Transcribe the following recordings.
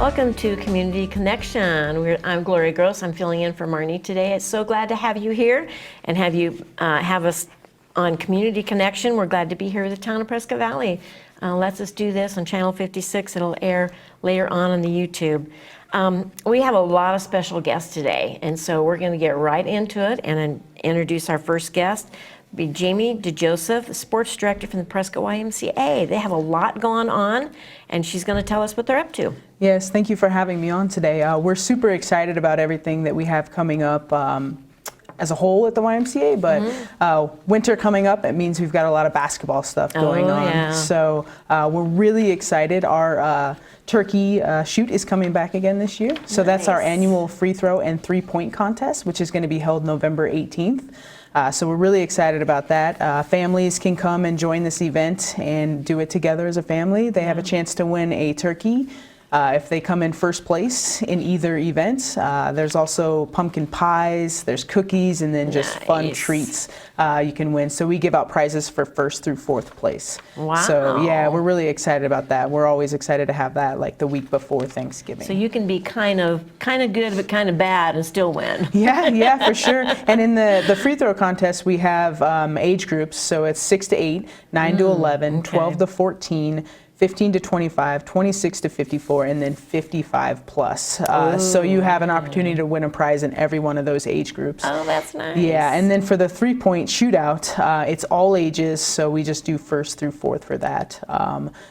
Welcome to Community Connection. I'm Gloria Gross. I'm filling in for Marnie today. It's so glad to have you here and have you have us on Community Connection. We're glad to be here with the town of Prescott Valley. Let's us do this on Channel 56. It'll air later on the YouTube. We have a lot of special guests today, and so we're going to get right into it and introduce our first guest. Be Jamie DeJoseph, the sports director from the Prescott YMCA. They have a lot going on, and she's going to tell us what they're up to. Yes, thank you for having me on today. We're super excited about everything that we have coming up as a whole at the YMCA, but winter coming up, it means we've got a lot of basketball stuff going on. Yeah. So we're really excited. Our turkey shoot is coming back again this year. So that's our annual free throw and 3-point contest, which is going to be held November 18th. So we're really excited about that. Families can come and join this event and do it together as a family. They have a chance to win a turkey if they come in first place in either event. There's also pumpkin pies, there's cookies, and then just fun treats you can win. So we give out prizes for first through fourth place. Wow. So yeah, we're really excited about that. We're always excited to have that like the week before Thanksgiving. So you can be kind of good but kind of bad and still win. Yeah, for sure. And in the free throw contest, we have age groups. So it's 6 to 8, 9 to 11, 12 to 14, 15 to 25, 26 to 54, and then 55 plus. So you have an opportunity to win a prize in every one of those age groups. Oh, that's nice. Yeah, and then for the 3-point shootout, it's all ages, so we just do first through fourth for that.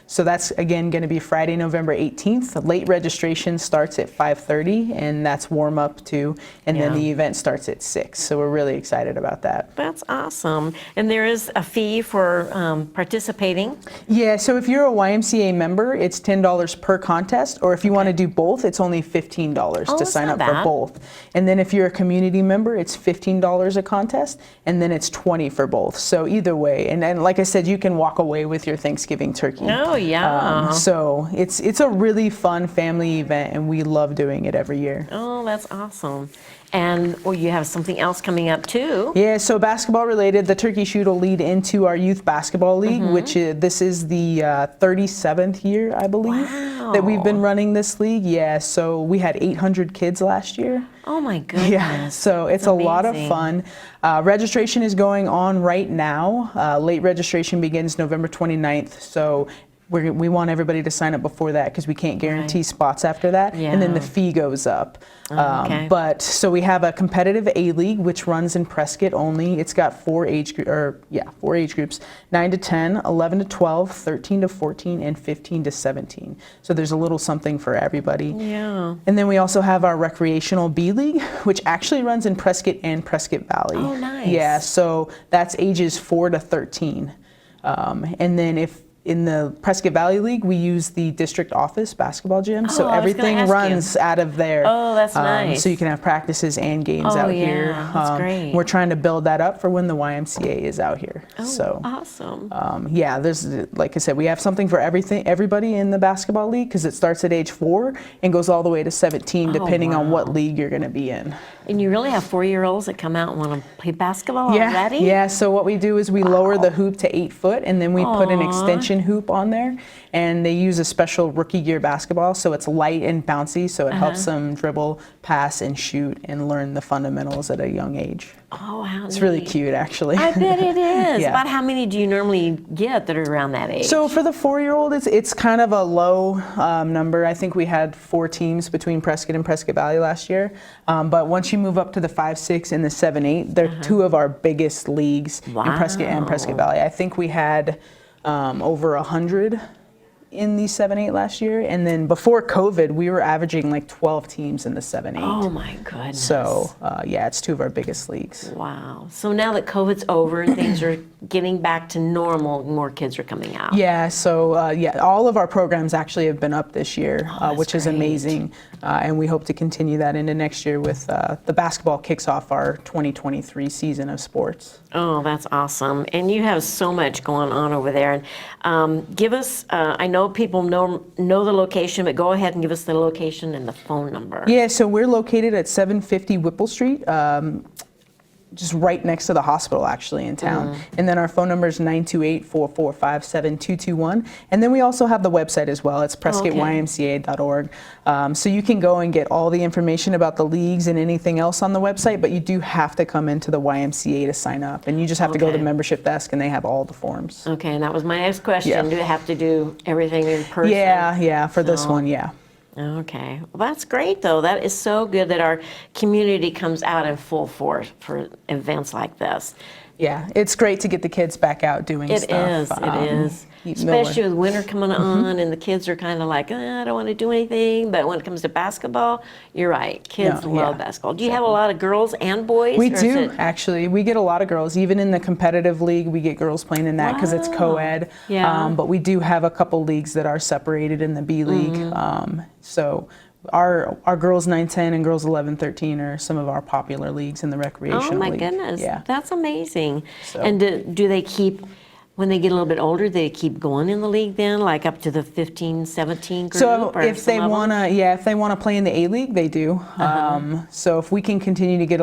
So that's, again, going to be Friday, November 18th. Late registration starts at 5:30, and that's warm up too, and then the event starts at 6. So we're really excited about that. That's awesome. And there is a fee for participating? Yeah, so if you're a YMCA member, it's $10 per contest, or if you want to do both, it's only $15 to sign up for both. And then if you're a community member, it's $15 a contest, and then it's $20 for both. So either way, and like I said, you can walk away with your Thanksgiving turkey. Oh yeah. So it's a really fun family event, and we love doing it every year. Oh, that's awesome. And you have something else coming up too. Yeah, so basketball related, the turkey shoot will lead into our youth basketball league, which this is the 37th year, I believe, that we've been running this league. Yeah, so we had 800 kids last year. Oh my goodness. Yeah, so it's a lot of fun. Registration is going on right now. Late registration begins November 29th, so we want everybody to sign up before that because we can't guarantee spots after that, and then the fee goes up. But so we have a competitive A League which runs in Prescott only. It's got 4 age groups: 9 to 10, 11 to 12, 13 to 14, and 15 to 17. So there's a little something for everybody. Yeah. And then we also have our recreational B League, which actually runs in Prescott and Prescott Valley. Oh, nice. Yeah, so that's ages 4 to 13. And then if in the Prescott Valley League, we use the district office basketball gym, so everything runs out of there. Oh, that's nice. So you can have practices and games out here. That's great. We're trying to build that up for when the YMCA is out here. Oh, so awesome. yeah, there's, like I said, we have something for everybody in the basketball league because it starts at age 4 and goes all the way to 17, depending on what league you're going to be in. And you really have 4-year-olds that come out and want to play basketball already? Yeah, so what we do is we lower the hoop to 8 foot, and then we put an extension hoop on there, and they use a special rookie gear basketball, so it's light and bouncy, so it helps them dribble, pass, and shoot, and learn the fundamentals at a young age. Oh, how It's really cute, actually. I bet it is. Yeah. About how many do you normally get that are around that age? So for the 4-year-old, it's kind of a low number. I think we had 4 teams between Prescott and Prescott Valley last year. But once you move up to the 5-6 and the 7-8, they're 2 of our biggest leagues in Prescott and Prescott Valley. I think we had over 100 in the 7-8 last year, and then before COVID, we were averaging like 12 teams in the 7-8. Oh my goodness. So yeah, it's 2 of our biggest leagues. Wow. So now that COVID's over and things are getting back to normal, more kids are coming out. Yeah, so yeah, all of our programs actually have been up this year, which is amazing, and we hope to continue that into next year with the basketball kicks off our 2023 season of sports. Oh, that's awesome. And you have so much going on over there. And give us, I know people know the location, but go ahead and give us the location and the phone number. Yeah, so we're located at 750 Whipple Street. just right next to the hospital actually in town. And then our phone number is 928-445-7221. And then we also have the website as well. It's prescottymca.org. So you can go and get all the information about the leagues and anything else on the website, but you do have to come into the YMCA to sign up. And you just have to go to the membership desk and they have all the forms. Okay, and that was my next question. Yeah. Do they have to do everything in person? Yeah, for this one, yeah. Okay, well, that's great though. That is so good that our community comes out in full force for events like this. Yeah, it's great to get the kids back out doing It stuff. is. Especially with winter coming on and the kids are kind of like, I don't want to do anything. But when it comes to basketball, you're right. Kids love basketball. Do you have a lot of girls and boys? We do, actually. We get a lot of girls. Even in the competitive league, we get girls playing in that because it's co-ed. Yeah. But we do have a couple leagues that are separated in the B League. So our girls 9-10 and girls 11-13 are some of our popular leagues in the recreational league. Oh my goodness, Yeah. that's amazing. So- And do they keep, when they get a little bit older, they keep going in the league then, like up to the 15, 17 group? So or if they some of them? want to, if they want to play in the A League, they do. So if we can continue to get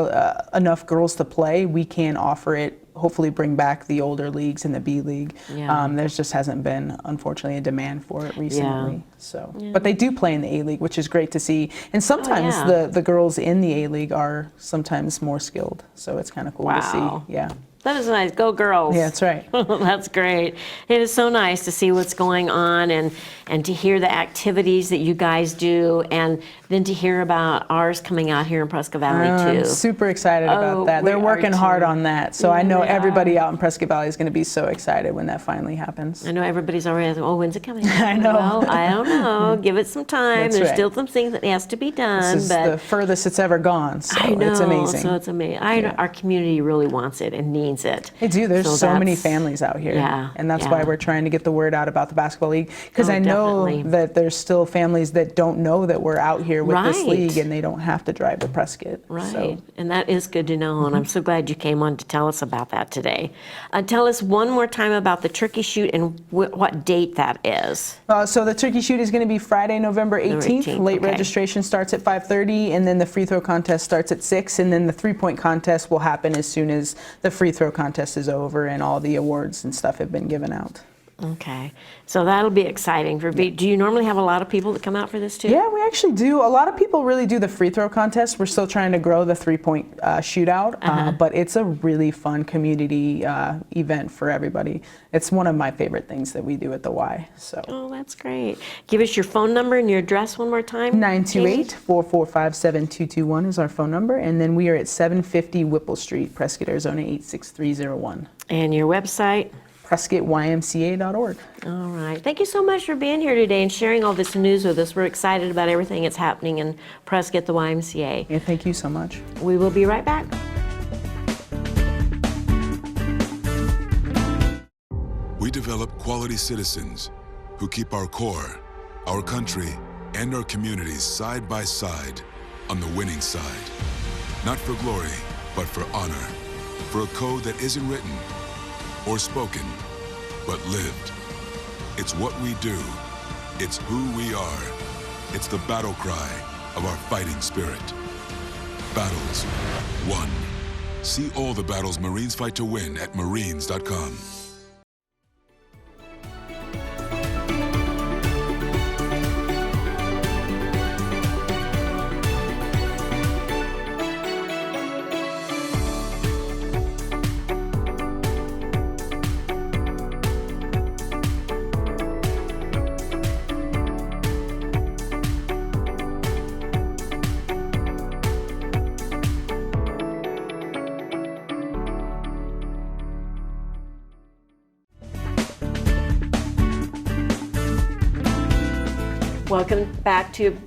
enough girls to play, we can offer it. Hopefully, bring back the older leagues in the B League. Yeah. There just hasn't been, unfortunately, a demand for it recently. So, but they do play in the A League, which is great to see. And sometimes the girls in the A League are sometimes more skilled. So it's kind of cool to see. Yeah. That is nice. Go girls. Yeah, that's right. That's great. It is so nice to see what's going on and to hear the activities that you guys do and then to hear about ours coming out here in Prescott Valley I'm too. super excited about that. we They're working are hard too. on that. So I know They everybody out in Prescott Valley is going to be so excited when that finally happens. I know everybody's already asking, when's it coming? I know. Well, I don't know. Give it some time. That's There's right. still some things that has to be done. This is but the furthest it's ever gone, so I know, it's amazing. so it's amazing. Our community really wants it and needs it. They do. There's so many that's- families out here. Yeah, And that's yeah. why we're trying to get the word out about the basketball league. Because Oh, I know definitely. that there's still families that don't know that we're out here with this Right. league and they don't have to drive to Prescott. Right, So, and that is good to know, and I'm so glad you came on to tell us about that today. Tell us one more time about the turkey shoot and what date that is. so the turkey shoot is going to be Friday, November 18th. 18th, Late okay. registration starts at 5:30, and then the free throw contest starts at 6, and then the 3-point contest will happen as soon as the free throw contest is over and all the awards and stuff have been given out. Okay, so that'll be exciting. Do you normally have a lot of people that come out for this too? Yeah, we actually do. A lot of people really do the free throw contest. We're still trying to grow the 3-point shootout, but it's a really fun community event for everybody. It's one of my favorite things that we do at the Y. So Oh, that's great. Give us your phone number and your address one more time. 928-445-7221 is our phone number, and then we are at 750 Whipple Street, Prescott, Arizona 86301. And your website. PrescottYMCA.org. All right. Thank you so much for being here today and sharing all this news with us. We're excited about everything that's happening in Prescott, the YMCA. Yeah, thank you so much. We will be right back. We develop quality citizens who keep our core, our country, and our communities side by side on the winning side. Not for glory, but for honor. For a code that isn't written or spoken, but lived. It's what we do. It's who we are. It's the battle cry of our fighting spirit. Battles won. See all the battles Marines fight to win at marines.com. Welcome back to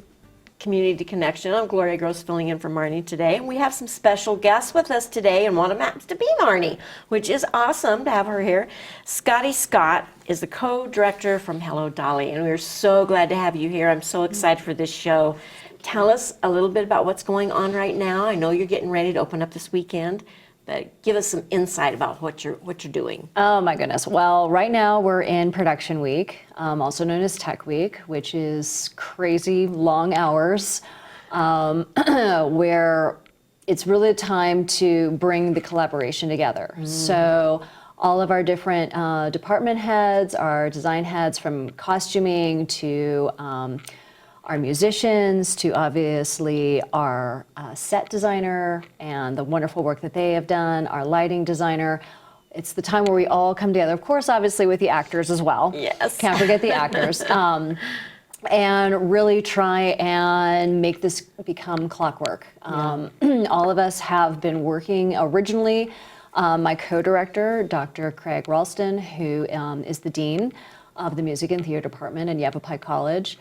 Community Connection. I'm Gloria Gross filling in for Marnie today. And we have some special guests with us today, and one of them happens to be Marnie, which is awesome to have her here. Scotty Scott is the co-director from Hello Dolly, and we're so glad to have you here. I'm so excited for this show. Tell us a little bit about what's going on right now. I know you're getting ready to open up this weekend, but give us some insight about what you're doing. Oh my goodness. Well, right now we're in production week, also known as Tech Week, which is crazy long hours, where it's really a time to bring the collaboration together. So all of our different department heads, our design heads, from costuming to our musicians, to obviously our set designer and the wonderful work that they have done, our lighting designer. It's the time where we all come together, of course, obviously with the actors as well. Yes. Can't forget the actors. And really try and make this become clockwork. All of us have been working originally. My co-director, Dr. Craig Ralston, who is the dean of the Music and Theater Department at Yavapai College.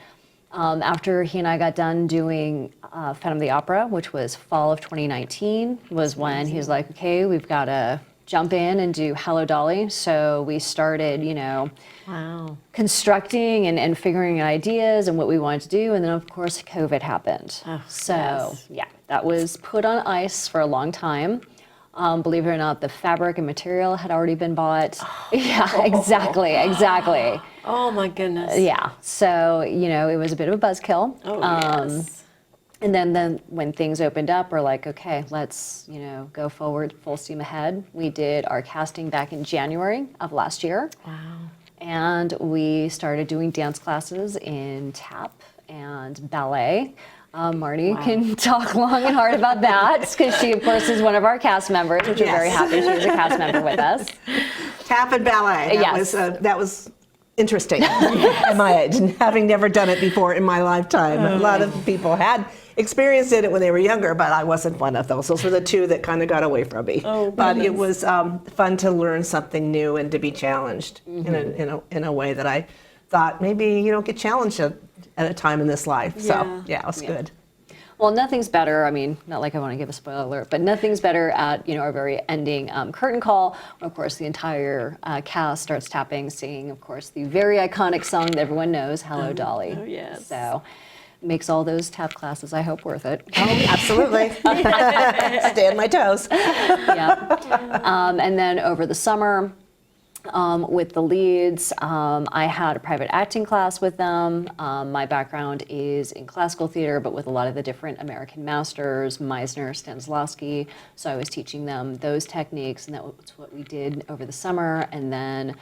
After he and I got done doing Phantom of the Opera, which was fall of 2019, was when he was like, okay, we've got to jump in and do Hello Dolly. So we started, Wow. constructing and figuring out ideas and what we wanted to do. And then, of course, COVID happened. Oh, so, yes. yeah, that was put on ice for a long time. Believe it or not, the fabric and material had already been bought. Yeah, exactly. Oh my goodness. Yeah, so, it was a bit of a buzzkill. Oh, yes. And then when things opened up, we're like, okay, let's, go forward, full steam ahead. We did our casting back in January of last year. Wow. And we started doing dance classes in tap and ballet. Marty can talk long and hard about that because she, of course, is one of our cast members, which we're very Yes. happy she was a cast member with us. Tap and ballet. Yes. That was interesting at my age, and having never done it before in my lifetime. A lot of people had experienced it when they were younger, but I wasn't one of those. Those were the two that kind of got away from me. But it was fun to learn something new and to be challenged in a way that I thought maybe you don't get challenged at a time in this life. So yeah, it was good. Well, nothing's better. I mean, not like I want to give a spoiler alert, but nothing's better at our very ending curtain call. Where, of course, the entire cast starts tapping, singing, of course, the very iconic song that everyone knows, "Hello, Dolly." Oh, yes. So makes all those tap classes, I hope, worth it. Oh, absolutely. Stay on my toes. Yeah. And then over the summer, with the leads, I had a private acting class with them. My background is in classical theater, but with a lot of the different American masters, Meisner, Stanislavski. So I was teaching them those techniques, and that was what we did over the summer. And then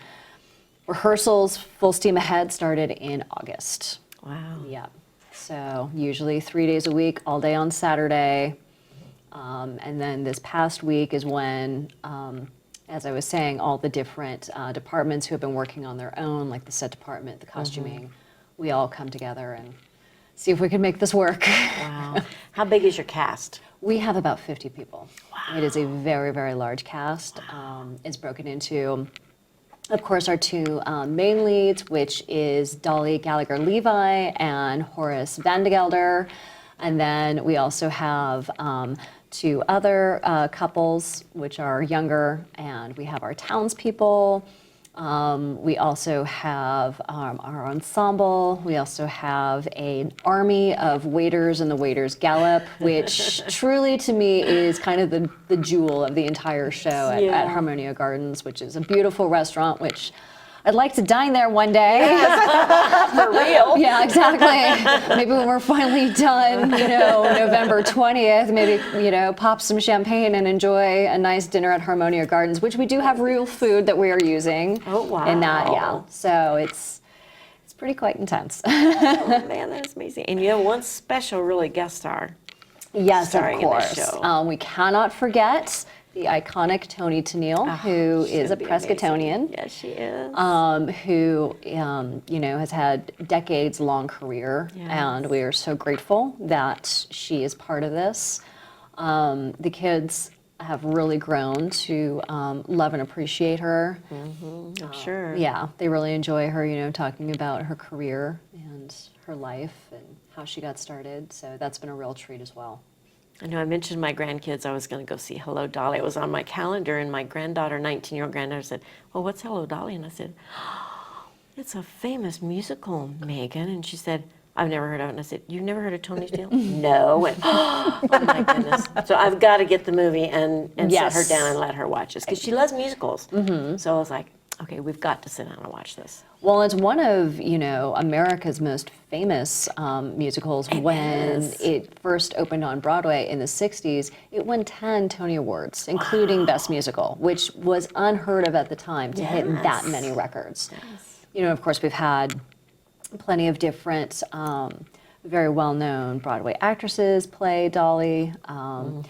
rehearsals, full steam ahead, started in August. Wow. Yeah. So usually 3 days a week, all day on Saturday. And then this past week is when, as I was saying, all the different departments who have been working on their own, like the set department, the costuming, we all come together and see if we can make this work. Wow. How big is your cast? We have about 50 people. Wow. It is a very, very large cast. It's broken into, of course, our two main leads, which is Dolly Gallagher-Levi and Horace Vandegelder. And then we also have two other couples, which are younger, and we have our townspeople. We also have our ensemble. We also have an army of waiters in the Waiters Gallop, which truly to me is kind of the jewel of the entire show at Harmonia Gardens, which is a beautiful restaurant, which I'd like to dine there one day. For real? Yeah, exactly. Maybe when we're finally done, November 20th, maybe, pop some champagne and enjoy a nice dinner at Harmonia Gardens, which we do have real food that we are using. Oh, wow. In that, yeah. So it's pretty quite intense. Oh, man, that's amazing. And you have one special, really, guest star. Yes, of Starring in this course. show. We cannot forget the iconic Toni Tennille, who is a Should be Prescottonian. amazing. Yes, she is. Who has had decades-long career, Yes. and we are so grateful that she is part of this. The kids have really grown to love and appreciate her. I'm sure. Yeah, they really enjoy her, talking about her career and her life and how she got started. So that's been a real treat as well. I know I mentioned my grandkids. I was going to go see Hello Dolly. It was on my calendar, and my granddaughter, 19-year-old granddaughter, said, "Well, what's Hello Dolly?" And I said, "It's a famous musical, Megan." And she said, "I've never heard of it." And I said, "You've never heard of Toni Tennille?" No. And, oh my goodness. So I've got to get the movie and Yes. sit her down and let her watch this because she loves musicals. So I was like, Okay, we've got to sit down and watch this. Well, it's one of, America's most famous musicals. When is. it first opened on Broadway in the 60s, it won 10 Tony Awards, including Best Musical, which was unheard of at the time to hit that many records. Of course, we've had plenty of different very well-known Broadway actresses play Dolly.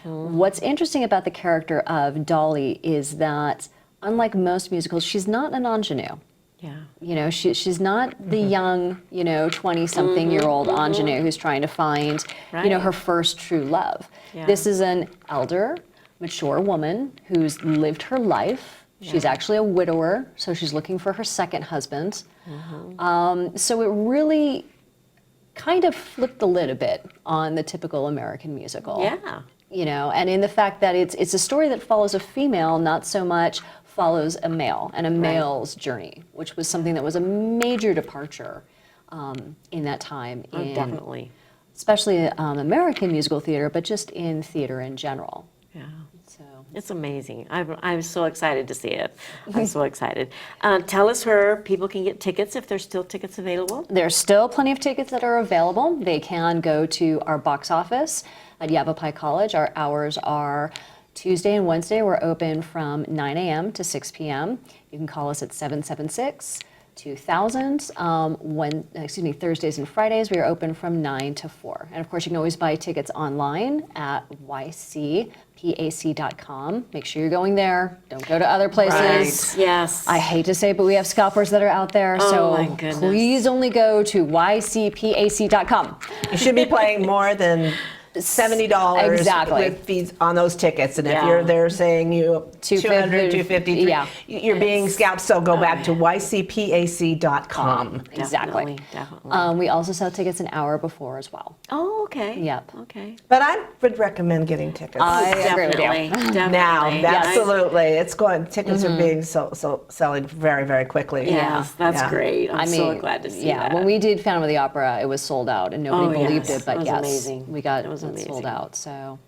What's interesting about the character of Dolly is that, unlike most musicals, she's not an ingenue. Yeah. She's not the young, 20-something-year-old ingenue who's trying to find, her first true love. Yeah. This is an elder, mature woman who's lived her life. She's actually a widower, so she's looking for her second husband. So it really kind of flipped the lid a bit on the typical American musical. Yeah. And in the fact that it's a story that follows a female, not so much follows a male and a male's journey, which was something that was a major departure in that time. Oh, definitely. Especially American musical theater, but just in theater in general. Yeah. So It's amazing. I'm so excited to see it. I'm so excited. Tell us where people can get tickets, if there's still tickets available. there's still plenty of tickets that are available. They can go to our box office at Yavapai College. Our hours are Tuesday and Wednesday. We're open from 9 a.m. to 6 p.m. You can call us at 776-2000. Thursdays and Fridays, we are open from 9 to 4. And of course, you can always buy tickets online at ycpac.com. Make sure you're going there. Don't go to other places. Yes. I hate to say it, but we have scalpers that are out there. Oh, So my goodness. please only go to ycpac.com. You should be paying more than $70 Exactly. with fees on those tickets. And if Yeah. you're there saying you $200, $250, Yeah. you're being scalped. So go back to ycpac.com. Exactly. Definitely. We also sell tickets an hour before as well. Oh, okay. Yep. Okay. But I would recommend getting tickets. I agree with you. Definitely. Now, Definitely. absolutely, it's going. Tickets are being selling very, very quickly. Yes, that's Yeah. great. I'm so glad to see that. when we did Phantom of the Opera, it was sold out and nobody Oh, believed yes. it, but It was yes, amazing. we got It was it amazing. sold out. So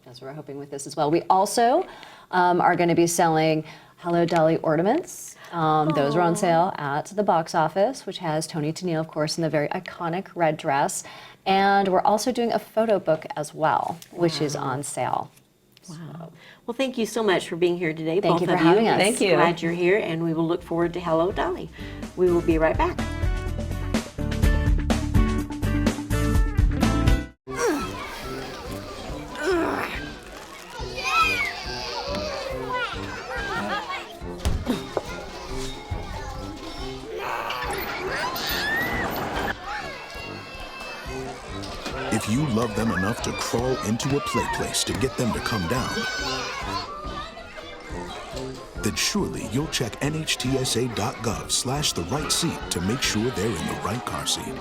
that's what we're hoping with this as well. We also are going to be selling Hello Dolly ornaments. Those are on sale at the box office, which has Toni Tennille, of course, in the very iconic red dress. And we're also doing a photo book as well, which is on sale. Wow. Well, thank you so much for being here today, Thank both you for of having us. Thank you. Glad you're here, and we will look forward to Hello Dolly. We will be right back. If you love them enough to crawl into a play place to get them to come down, then surely you'll check nhtsa.gov/the right seat to make sure they're in the right car seat.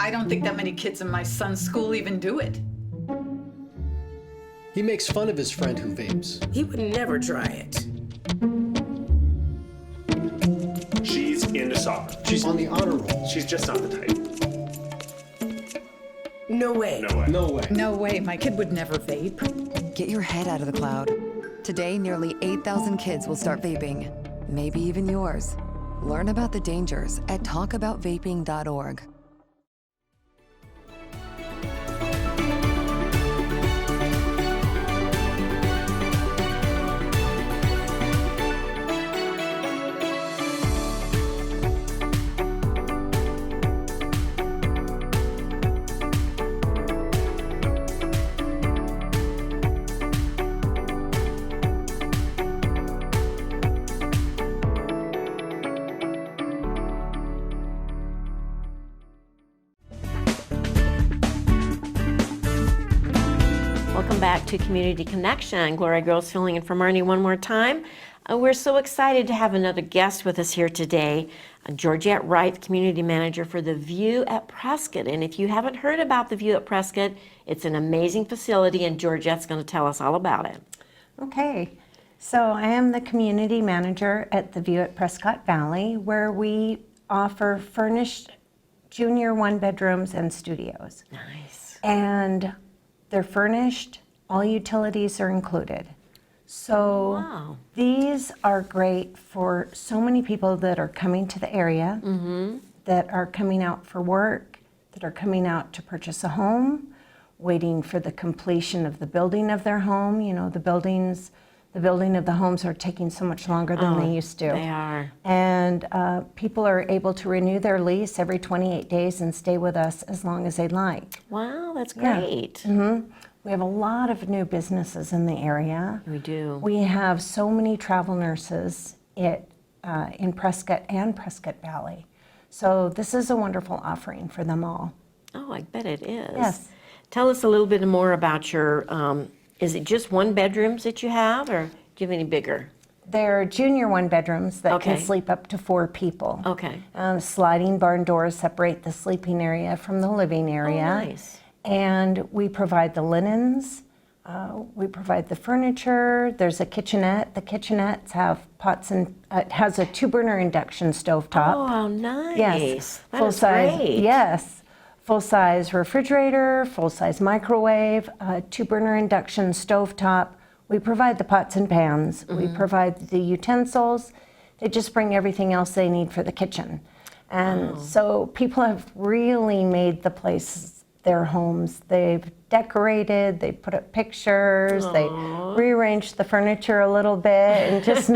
I don't think that many kids in my son's school even do it. He makes fun of his friend who vapes. He would never try it. She's into soccer. She's on the honor roll. She's just not the type. No way. No way. No way. No way, my kid would never vape. Get your head out of the cloud. Today, nearly 8,000 kids will start vaping, maybe even yours. Learn about the dangers at talkaboutvaping.org. Welcome back to Community Connection. Gloria Girls filling in for Marnie one more time. We're so excited to have another guest with us here today, Georgette Wright, Community Manager for the View at Prescott. And if you haven't heard about the View at Prescott, it's an amazing facility, and Georgette's going to tell us all about it. Okay, so I am the community manager at the View at Prescott Valley, where we offer furnished junior one-bedrooms and studios. Nice. And they're furnished, all utilities are included. So Wow. these are great for so many people that are coming to the area, that are coming out for work, that are coming out to purchase a home, waiting for the completion of the building of their home. You know, the building of the homes are taking so much longer than they used to. They are. And people are able to renew their lease every 28 days and stay with us as long as they'd like. Wow, that's Yeah. great. We have a lot of new businesses in the area. We do. We have so many travel nurses in Prescott and Prescott Valley. So this is a wonderful offering for them all. Oh, I bet it is. Yes. Tell us a little bit more about your, is it just one bedrooms that you have, or do you have any bigger? They're junior one bedrooms that can Okay. sleep up to 4 people. Okay. Sliding barn doors separate the sleeping area from the living area. Oh, nice. And we provide the linens, we provide the furniture. There's a kitchenette. The kitchenettes have pots and it has a 2-burner induction stovetop. Oh, how nice. Yes, That full is size. great. Yes, full size refrigerator, full size microwave, 2-burner induction stovetop. We provide the pots and pans. We provide the utensils. They just bring everything else they need for the kitchen. And so people have really made the place their homes. They've decorated, they put up pictures, they rearranged the furniture a little bit and just,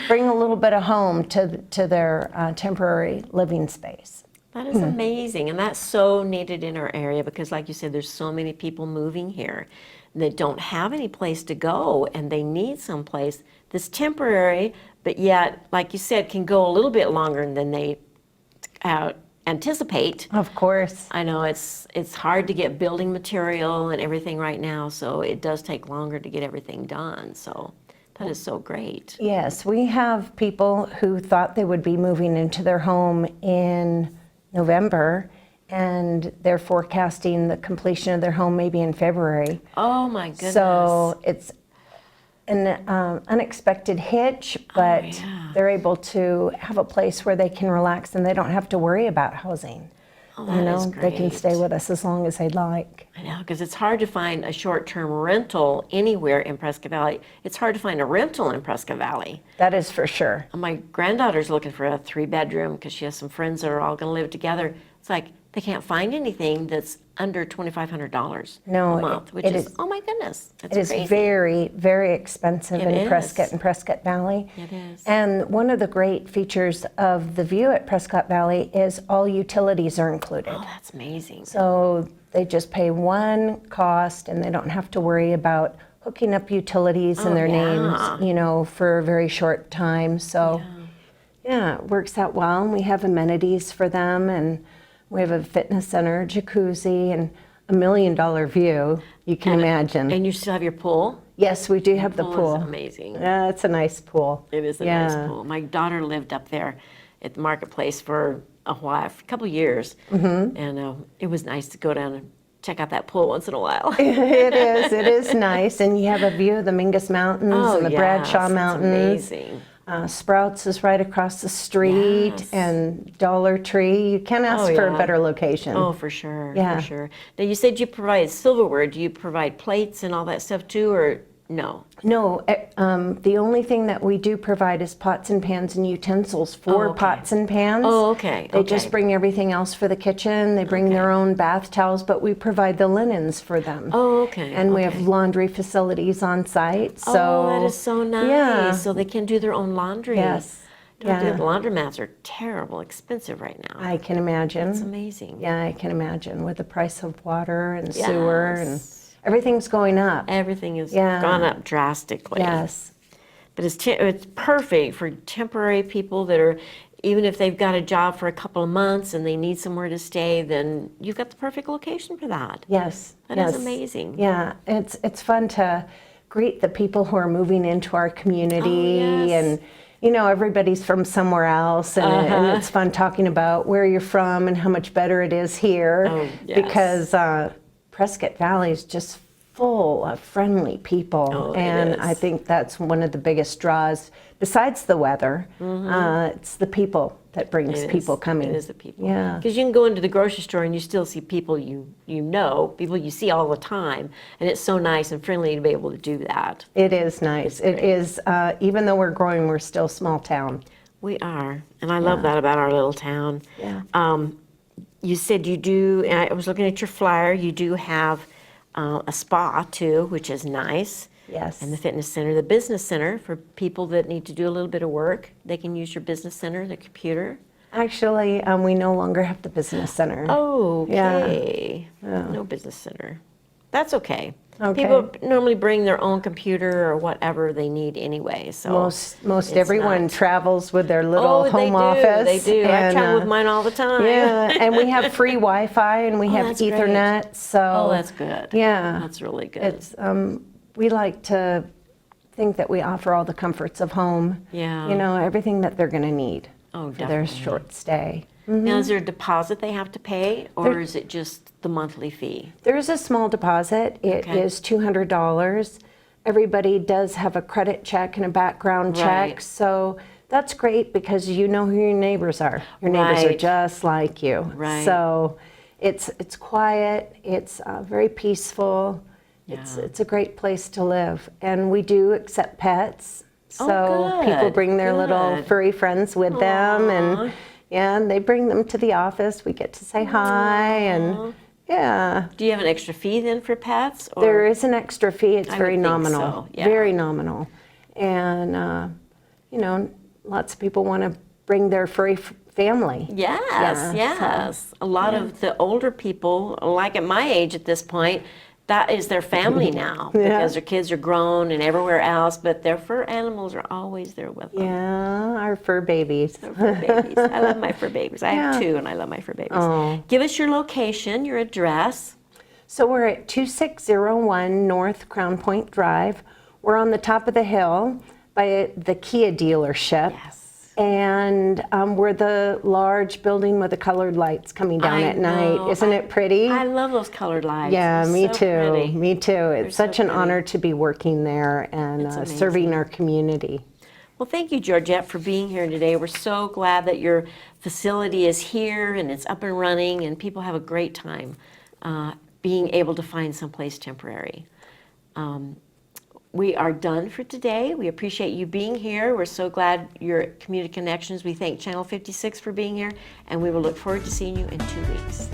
bring a little bit of home to their temporary living space. That is amazing, and that's so needed in our area because, like you said, there's so many people moving here that don't have any place to go, and they need some place that's temporary, but yet, like you said, can go a little bit longer than they anticipate. Of course. I know it's hard to get building material and everything right now, so it does take longer to get everything done. So that is so great. Yes, we have people who thought they would be moving into their home in November, and they're forecasting the completion of their home maybe in February. Oh my goodness. So it's an unexpected hitch, but they're able to have a place where they can relax and they don't have to worry about housing. Oh, that is They can great. stay with us as long as they'd like. I know, because it's hard to find a short-term rental anywhere in Prescott Valley. It's hard to find a rental in Prescott Valley. That is for sure. My granddaughter's looking for a 3-bedroom because she has some friends that are all going to live together. It's like they can't find anything that's under $2,500 No, a month, which it is, is- oh my goodness, that's It is crazy. very, very expensive It in is. Prescott and Prescott Valley. It is. And one of the great features of the View at Prescott Valley is all utilities are included. Oh, that's amazing. So they just pay one cost and they don't have to worry about hooking up utilities in Oh, their yeah. names, for a very short time. So yeah, it works out well. And we have amenities for them, and we have a fitness center, jacuzzi, and $1 million view, you can imagine. And you still have your pool? Yes, we do have the Pool pool. is amazing. Yeah, it's a nice pool. It is a nice pool. My daughter lived up there at the marketplace for a while, for a couple of years, and it was nice to go down and check out that pool once in a while. It is nice. And you have a view of the Mingus Mountains and the Bradshaw yes, Mountains. That's amazing. Sprouts is right across the street, Yes. and Dollar Tree. You can't ask Oh, for a yeah. better location. Oh, for sure. Yeah. For sure. Now, you said you provide silverware. Do you provide plates and all that stuff too, or no? No, the only thing that we do provide is pots and pans and utensils for okay. pots and pans. Oh, okay, They okay. just bring everything else for the kitchen. They bring their own bath towels, but we provide the linens for them. Oh, okay. And we have okay. laundry facilities on site. So Oh, that is so nice. Yeah. So they can do their own laundry. Yes. Don't do Yeah. the laundromats are terrible, expensive right now. I can imagine. It's amazing. Yeah, I can imagine with the price of water and sewer and Yes. everything's going up. Everything has Yeah. gone up drastically. Yes. But it's perfect for temporary people that are, even if they've got a job for a couple of months and they need somewhere to stay, then you've got the perfect location for that. Yes. That is yes. amazing. Yeah, it's fun to greet the people who are moving into our community, Oh, yes. and everybody's from somewhere else, and it's fun talking about where you're from and how much better it is here, Oh, yes. because Prescott Valley is just full of friendly people, Oh, it and is. I think that's one of the biggest draws. Besides the weather, it's the people that brings It people is. coming. It is the people. Yeah. Because you can go into the grocery store and you still see people you know, people you see all the time, and it's so nice and friendly to be able to do that. It is nice. It great. is, even though we're growing, we're still a small town. We are, and I love that about our little town. Yeah. You said you do, and I was looking at your flyer, you do have a spa too, which is nice. Yes. And the fitness center, the business center, for people that need to do a little bit of work, they can use your business center, the computer. Actually, we no longer have the business center. Okay. No business center. That's okay. Okay. People normally bring their own computer or whatever they need anyway, so. Most it's everyone not- travels with their little Oh, home they do, office. they do. I and, travel with mine all the time. Yeah, and we have free Wi-Fi and we have that's great. Ethernet. So Oh, that's good. Yeah, That's really good. it's we like to think that we offer all the comforts of home. Yeah. You know, everything that they're going to need Oh, for their definitely. short stay. Now, is there a deposit they have to pay, or is it just the monthly fee? There is a small deposit. It Okay. is $200. Everybody does have a credit check and a background check. Right. So that's great because you know who your neighbors are. Your neighbors are Right. just like you. Right. So it's quiet. It's very peaceful. It's a great place to live. And we do accept pets. So people good, bring their little good. furry friends with them, and and they bring them to the office. We get to say hi, and yeah. Do you have an extra fee then for pets? Or? There is an extra fee. It's I very would think nominal. so, yeah. Very nominal. And, you know, lots of people want to bring their furry family. Yes, Yeah, yes. A lot of the older people, like at my age at this point, that is their family now because their kids are grown and everywhere else, but their fur animals are always there with them. Yeah, our fur babies. Fur babies. I love my fur babies. I have Yeah. 2 and I love my fur babies. Oh. Give us your location, your address. So we're at 2601 North Crown Point Drive. We're on the top of the hill by the Kia dealership. Yes. And we're the large building with the colored lights coming down I at night. know. Isn't it pretty? I love those colored lights. Yeah, They're me so too. pretty. Me too. It's so such an pretty. honor to be working there and It's serving our community. Well, thank you, Georgette, for being here today. We're so glad that your facility is here and it's up and running, and people have a great time being able to find someplace temporary. We are done for today. We appreciate you being here. We're so glad you're at Community Connections. We thank Channel 56 for being here, and we will look forward to seeing you in 2 weeks.